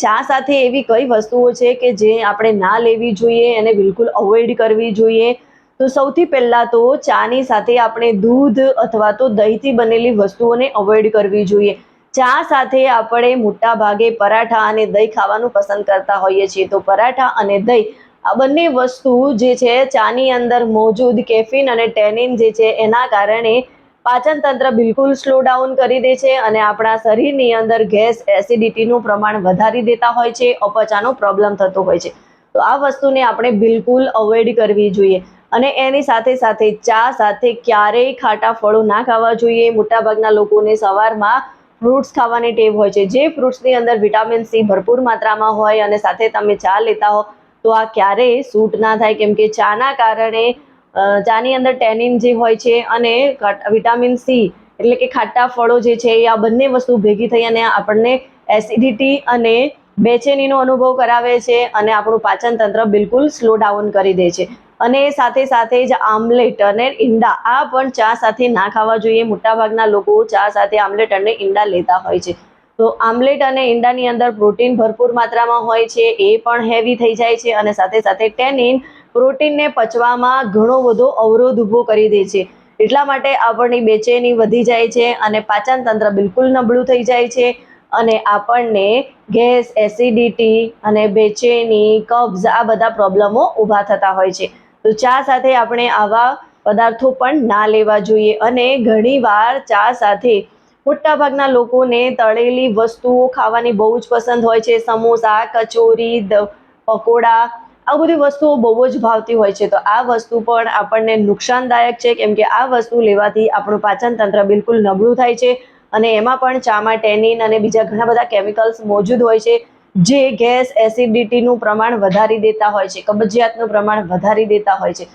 ચા સાથે એવી કઈ વસ્તુઓ છે કે જે આપણે ના લેવી જોઈએ, એને બિલકુલ અવોઇડ કરવી જોઈએ? તો સૌથી પહેલાં તો ચાની સાથે આપણે દૂધ અથવા તો દહીંથી બનેલી વસ્તુઓને અવોઇડ કરવી જોઈએ. ચા સાથે આપણે મોટા ભાગે પરાઠા અને દહીં ખાવાનું પસંદ કરતા હોઈએ છીએ. તો પરાઠા અને દહીં આ બંને વસ્તુ જે છે ચાની અંદર મોજૂદ કેફીન અને ટેનિન જે છે એના કારણે પાચન તંત્ર બિલકુલ સ્લો ડાઉન કરી દે છે અને આપણા શરીરની અંદર ગેસ એસિડિટીનું પ્રમાણ વધારી દેતા હોય છે, અપચાનો પ્રોબ્લેમ થતો હોય છે. તો આ વસ્તુને આપણે બિલકુલ અવોઇડ કરવી જોઈએ. અને એની સાથે સાથે ચા સાથે ક્યારેય ખાટા ફળો ના ખાવા જોઈએ. મોટાભાગના લોકોને સવારમાં ફ્રૂટ્સ ખાવાની ટેવ હોય છે, જે ફ્રૂટ્સની અંદર વિટામિન સી ભરપૂર માત્રામાં હોય અને સાથે તમે ચા લેતા હો તો આ ક્યારેય સૂટ ના થાય, કેમ કે ચાના કારણે ચાની અંદર ટેનિન જે હોય છે અને વિટામિન સી એટલે કે ખાટા ફળો જે છે એ આ બંને વસ્તુ ભેગી થઈ અને આપણને એસિડિટી અને બેચેનીનો અનુભવ કરાવે છે અને આપણું પાચન તંત્ર બિલકુલ સ્લો ડાઉન કરી દે છે. અને સાથે સાથે જ આમલેટ અને ઈંડા આ પણ ચા સાથે ના ખાવા જોઈએ. મોટાભાગના લોકો ચા સાથે આમલેટ અને ઈંડા લેતા હોય છે. તો આમલેટ અને ઈંડાની અંદર પ્રોટીન ભરપૂર માત્રામાં હોય છે, એ પણ હેવી થઈ જાય છે અને સાથે સાથે ટેનિન પ્રોટીનને પચવામાં ઘણો બધો અવરોધ ઊભો કરી દે છે. એટલા માટે આપણની બેચેની વધી જાય છે અને પાચન તંત્ર બિલકુલ નબળું થઈ જાય છે અને આપણને ગેસ, એસિડિટી અને બેચેની, કબ્ઝ આ બધા પ્રોબ્લેમો ઊભા થતા હોય છે. તો ચા સાથે આપણે આવા પદાર્થો પણ ના લેવા જોઈએ. અને ઘણીવાર ચા સાથે મોટાભાગના લોકોને તળેલી વસ્તુઓ ખાવાની બહુ જ પસંદ હોય છે. સમોસા, કચોરી, પકોડા આ બધી વસ્તુઓ બહુ જ ભાવતી હોય છે. તો આ વસ્તુ પણ આપણને નુકસાનદાયક છે, કેમ કે આ વસ્તુ લેવાથી આપણું પાચન તંત્ર બિલકુલ નબળું થાય છે અને એમાં પણ ચામાં ટેનિન અને બીજા ઘણા બધા કેમિકલ્સ મોજૂદ હોય છે, જે ગેસ, એસિડિટીનું પ્રમાણ વધારી દેતા હોય છે, કબજિયાતનું પ્રમાણ વધારી દેતા હોય છે.